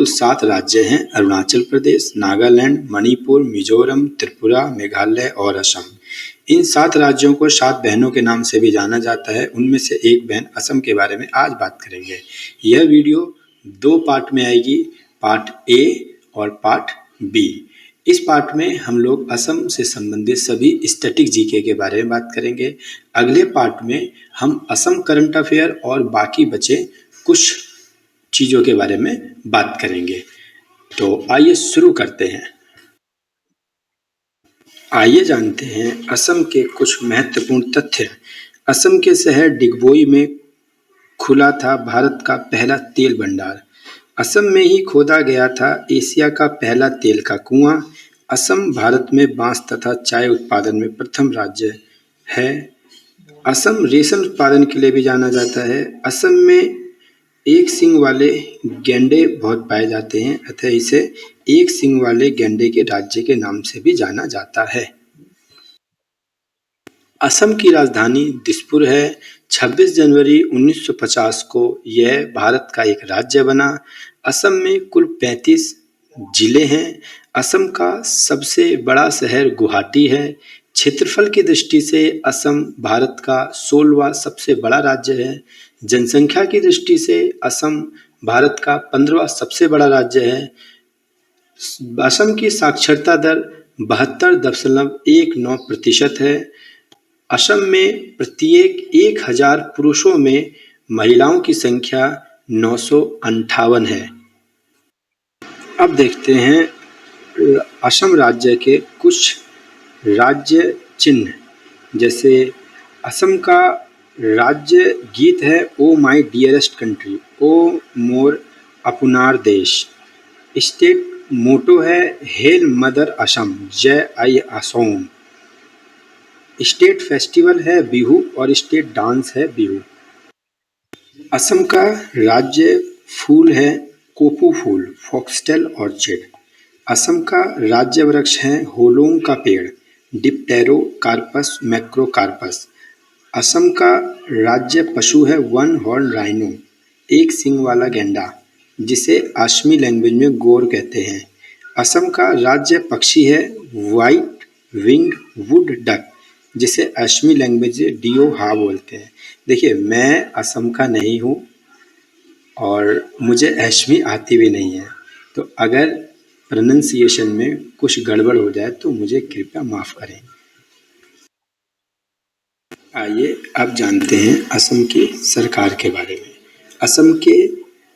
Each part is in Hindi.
कुल 7 राज्य हैं: अरुणाचल प्रदेश, नागालैंड, मणिपुर, मिजोरम, त्रिपुरा, मेघालय और असम। इन 7 राज्यों को 7 बहनों के नाम से भी जाना जाता है। उनमें से एक बहन असम के बारे में आज बात करेंगे। यह वीडियो 2 पार्ट में आएगी, पार्ट ए और पार्ट बी। इस पार्ट में हम लोग असम से संबंधित सभी स्टैटिक जीके के बारे में बात करेंगे। अगले पार्ट में हम असम करंट अफेयर और बाकी बचे कुछ चीज़ों के बारे में बात करेंगे। तो आइए शुरू करते हैं। आइए जानते हैं असम के कुछ महत्वपूर्ण तथ्य। असम के शहर डिगबोई में खुला था भारत का पहला तेल भंडार। असम में ही खोदा गया था एशिया का पहला तेल का कुआं। असम भारत में बांस तथा चाय उत्पादन में प्रथम राज्य है। असम रेशम उत्पादन के लिए भी जाना जाता है। असम में एक सींग वाले गैंडे बहुत पाए जाते हैं, अतः इसे एक सींग वाले गैंडे के राज्य के नाम से भी जाना जाता है। असम की राजधानी दिसपुर है। 26 जनवरी 1950 को यह भारत का एक राज्य बना। असम में कुल 35 जिले हैं। असम का सबसे बड़ा शहर गुवाहाटी है। क्षेत्रफल की दृष्टि से असम भारत का 16वां सबसे बड़ा राज्य है। जनसंख्या की दृष्टि से असम भारत का 15वां सबसे बड़ा राज्य है। असम की साक्षरता दर 72.19% है। असम में प्रत्येक 1000 पुरुषों में महिलाओं की संख्या 958 है। अब देखते हैं असम राज्य के कुछ राज्य चिन्ह। जैसे असम का राज्य गीत है ओ माई डियरेस्ट कंट्री, ओ मोर अपुनार देश। स्टेट मोटो है हेल मदर असम, जय आई असोम। स्टेट फेस्टिवल है बिहू और स्टेट डांस है बिहू। असम का राज्य फूल है कोपू फूल, फॉक्सटेल ऑर्चिड। असम का राज्य वृक्ष है होलोंग का पेड़, डिप्टेरो कार्पस मैक्रोकार्पस। असम का राज्य पशु है वन हॉर्न राइनो, एक सींग वाला गेंडा, जिसे असमी लैंग्वेज में गोर कहते हैं। असम का राज्य पक्षी है व्हाइट विंग्ड वुड डक, जिसे असमी लैंग्वेज में डियो हा बोलते हैं। देखिए, मैं असम का नहीं हूँ और मुझे असमी आती भी नहीं है, तो अगर प्रोनंसिएशन में कुछ गड़बड़ हो जाए तो मुझे कृपया माफ़ करें। आइए अब जानते हैं असम की सरकार के बारे में। असम के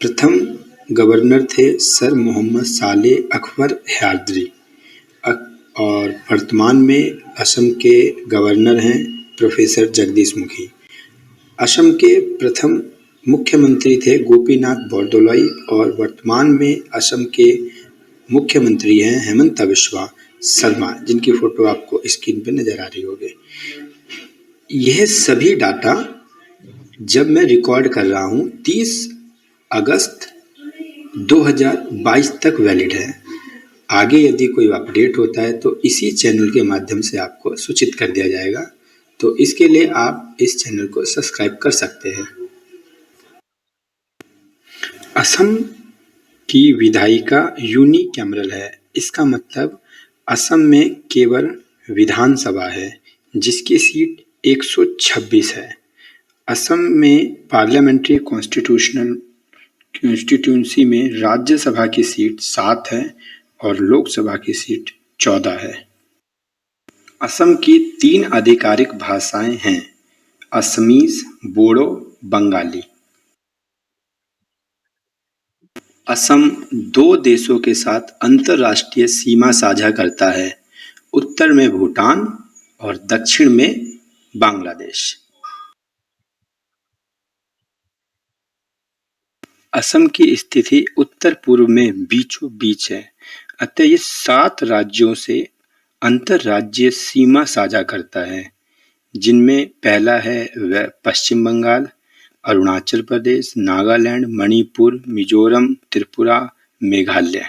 प्रथम गवर्नर थे सर मोहम्मद साले अकबर हैदरी और वर्तमान में असम के गवर्नर हैं प्रोफेसर जगदीश मुखी। असम के प्रथम मुख्यमंत्री थे गोपीनाथ बोरदोलोई और वर्तमान में असम के मुख्यमंत्री हैं हेमंत बिस्वा शर्मा, जिनकी फोटो आपको स्क्रीन पर नजर आ रही होगी। यह सभी डाटा जब मैं रिकॉर्ड कर रहा हूँ 30 अगस्त 2022 तक वैलिड है। आगे यदि कोई अपडेट होता है तो इसी चैनल के माध्यम से आपको सूचित कर दिया जाएगा, तो इसके लिए आप इस चैनल को सब्सक्राइब कर सकते हैं। असम की विधायिका यूनिकैमरल है। इसका मतलब असम में केवल विधानसभा है जिसकी सीट 126 है। असम में पार्लियामेंट्री कॉन्स्टिट्यूंसी में राज्यसभा की सीट 7 है और लोकसभा की सीट 14 है। असम की 3 आधिकारिक भाषाएं हैं, असमीज, बोडो, बंगाली। असम 2 देशों के साथ अंतर्राष्ट्रीय सीमा साझा करता है, उत्तर में भूटान और दक्षिण में बांग्लादेश। असम की स्थिति उत्तर पूर्व में बीचों बीच है, अतः ये 7 राज्यों से अंतर्राज्यीय सीमा साझा करता है, जिनमें पहला है पश्चिम Bengal, Arunachal Pradesh, Nagaland, Manipur, Mizoram, Tripura, Meghalaya.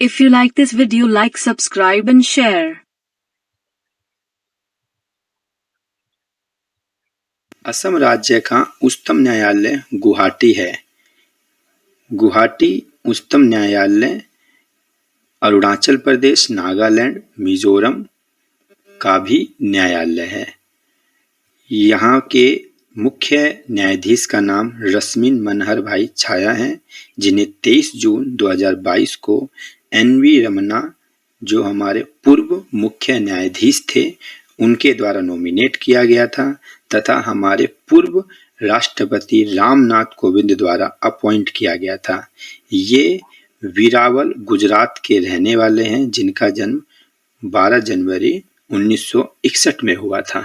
If you like this video, like, subscribe and share. Assam राज्य का उच्चतम न्यायालय गुवाहाटी है। गुवाहाटी उच्चतम न्यायालय अरुणाचल प्रदेश, नागालैंड, मिजोरम का भी न्यायालय है। यहाँ के मुख्य न्यायाधीश का नाम रश्मिन मनहर भाई छाया हैं, जिन्हें 23 जून 2022 को एन.वी. रमन्ना, जो हमारे पूर्व मुख्य न्यायाधीश थे, उनके द्वारा नॉमिनेट किया गया था तथा हमारे पूर्व राष्ट्रपति रामनाथ कोविंद द्वारा अपॉइंट किया गया था। ये वीरावल गुजरात के रहने वाले हैं, जिनका जन्म 12 जनवरी 1961 में हुआ था।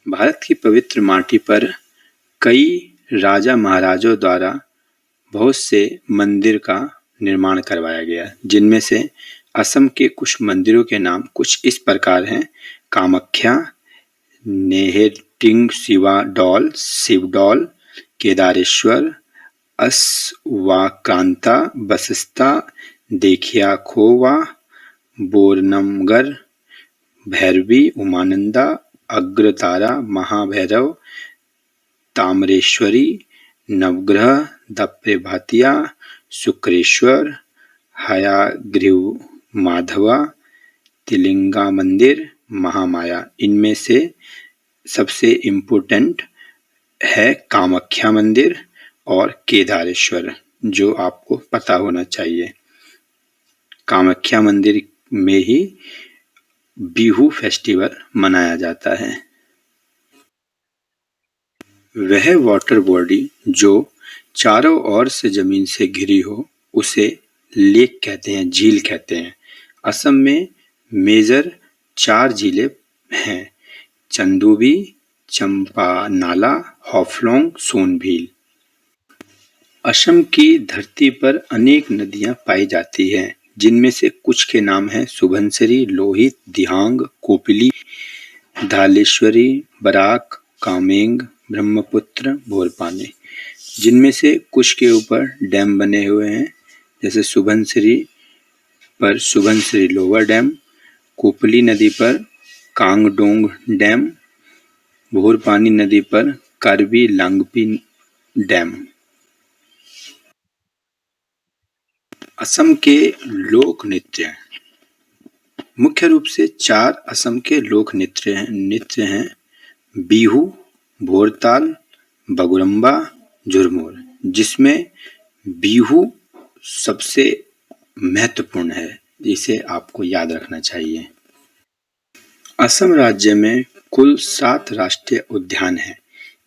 भारत की पवित्र माटी पर कई राजा महाराजों द्वारा बहुत से मंदिर का निर्माण करवाया गया, जिनमें से असम के कुछ मंदिरों के नाम कुछ इस प्रकार हैं: कामाख्या, नेहेटिंग शिवाडौल, शिवडौल, केदारेश्वर, असवाक्रांता, बसिस्ता, देखियाखोवा, बोरनमगर, भैरवी, उमानंदा, अग्रतारा, महाभैरव, ताम्रेश्वरी, नवग्रह, दप्रेभातिया, शुक्रेश्वर, हयाग्रीव माधवा, तिलिंगा मंदिर, महामाया। इनमें से सबसे इम्पोर्टेंट है कामाख्या मंदिर और केदारेश्वर, जो आपको पता होना चाहिए। कामाख्या मंदिर में ही बिहू फेस्टिवल मनाया जाता है। वह वाटर बॉडी जो चारों ओर से जमीन से घिरी हो उसे लेक कहते हैं, झील कहते हैं। असम में मेजर 4 झीलें हैं: चंदोबी, चंपानाला, हाफलोंग, सोनभील। असम की धरती पर अनेक नदियां पाई जाती हैं, जिनमें से कुछ के नाम हैं सुबनसिरी, लोहित, दिहांग, कोपिली, धालेश्वरी, बराक, कामेंग, ब्रह्मपुत्र, भोरपानी। जिनमें से कुछ के ऊपर डैम बने हुए हैं, जैसे सुबनसिरी पर सुबनसिरी लोअर डैम, कोपली नदी पर कांगडोंग डैम, भोरपानी नदी पर कार्बी लांगपी डैम। असम के लोक नृत्य मुख्य रूप से 4 असम के लोक नृत्य हैं: बिहू, भोरताल, बगुरम्बा, झुरमुर। जिसमें बिहू सबसे महत्वपूर्ण है, जिसे आपको याद रखना चाहिए। असम राज्य में कुल 7 राष्ट्रीय उद्यान हैं,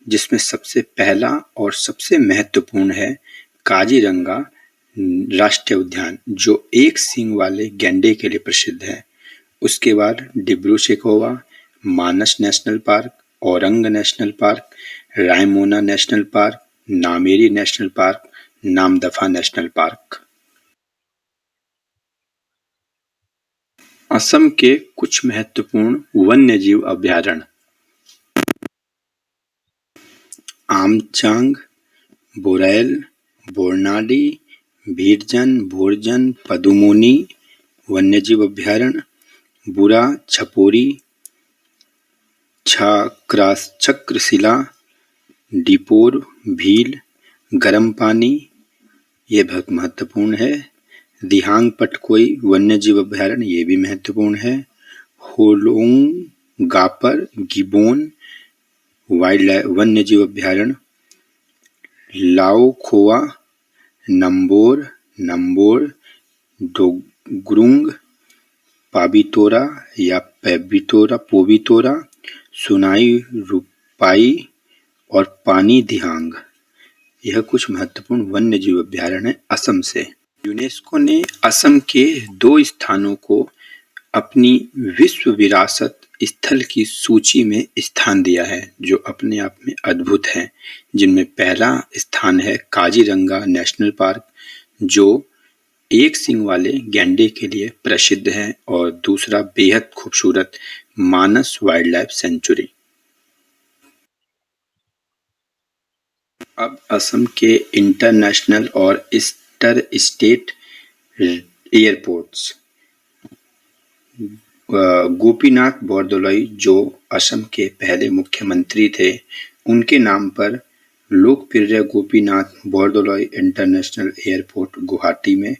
जिसमें सबसे पहला और सबसे महत्वपूर्ण है काजीरंगा राष्ट्रीय उद्यान, जो एक सींग वाले गैंडे के लिए प्रसिद्ध है। उसके बाद Dibru Saikhowa, Manas national park, Orang national park, Raimona national park, Nameri national park, Namdapha national park. Assam के कुछ महत्वपूर्ण वन्यजीव अभयारण्य: आमचांग, बोरैल, बोरनाडी, भीरजन, भोरजन, पदुमोनी वन्यजीव अभयारण्य, बुरा, छपोरी, चक्रशिला, डिपोर, भील, गर्म पानी, ये बहुत महत्वपूर्ण है। दिहांग पटकोई वन्यजीव अभयारण्य, ये भी महत्वपूर्ण है। होलोंग गापर गिबोन वाइल्ड वन्यजीव अभयारण्य, लाओ खोआ, नंबोर, डोगरुंग, पाबितोरा या पोबितोरा, सुनाई रूपाई और पानी दिहांग। यह कुछ महत्वपूर्ण वन्यजीव अभयारण्य है असम से। यूनेस्को ने असम के 2 स्थानों को अपनी विश्व विरासत स्थल की सूची में स्थान दिया है, जो अपने आप में अद्भुत है। जिनमें पहला स्थान है काजीरंगा नेशनल पार्क, जो एक सींग वाले गैंडे के लिए प्रसिद्ध है, और दूसरा बेहद खूबसूरत मानस वाइल्ड लाइफ सेंचुरी। अब असम के इंटरनेशनल और inter state airports. Gopinath Bordoloi, जो असम के पहले मुख्यमंत्री थे, उनके नाम पर लोकप्रिय गोपीनाथ बरदलोई इंटरनेशनल एयरपोर्ट गुवाहाटी में,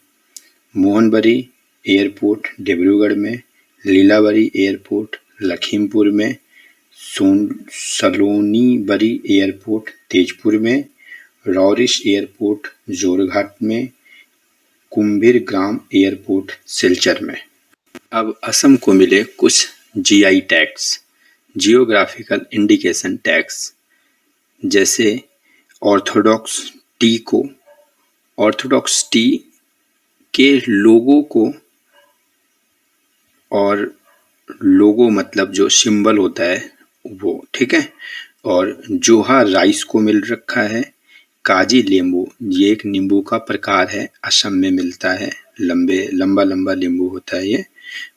मोहनबरी एयरपोर्ट डिब्रूगढ़ में, लीलावरी एयरपोर्ट लखीमपुर में, सलोनीबरी एयरपोर्ट तेजपुर में, रॉरिश एयरपोर्ट जोरघाट में, कुंभीरग्राम एयरपोर्ट सिलचर में। अब असम को मिले कुछ GI tags, geographical indication tags, जैसे ऑर्थोडॉक्स टी को, ऑर्थोडॉक्स टी के लोगो को, और लोगो मतलब जो सिंबल होता है वो, ठीक है। और जोहा राइस को मिल रखा है, काजी नींबू, ये एक नींबू का प्रकार है, असम में मिलता है, लंबा लंबा नींबू होता है ये।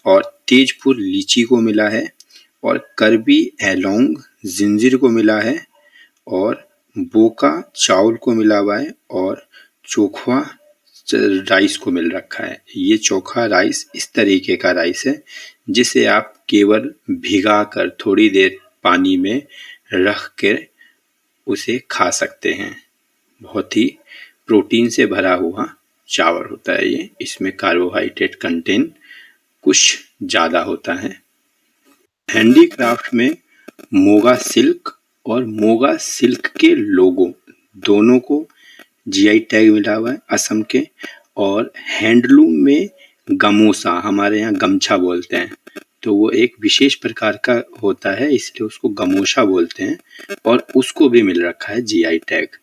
और तेजपुर लीची को मिला है, और करबी एलोंग जिंजीर को मिला है, और बोका चावल को मिला हुआ है, और चोखवा राइस को मिल रखा है। ये चोखा राइस इस तरीके का राइस है जिसे आप केवल भिगा कर थोड़ी देर पानी में रख के उसे खा सकते हैं। बहुत ही प्रोटीन से भरा हुआ चावल होता है ये, इसमें कार्बोहाइड्रेट कंटेंट कुछ ज़्यादा होता है। हैंडीक्राफ्ट में मोगा सिल्क और मोगा सिल्क के लोगो दोनों को जीआई टैग मिला हुआ है असम के। और हैंडलूम में गमोसा, हमारे यहाँ गमछा बोलते हैं, तो वो एक विशेष प्रकार का होता है, इसलिए उसको गमोसा बोलते हैं, और उसको भी मिल रखा है जीआई टैग।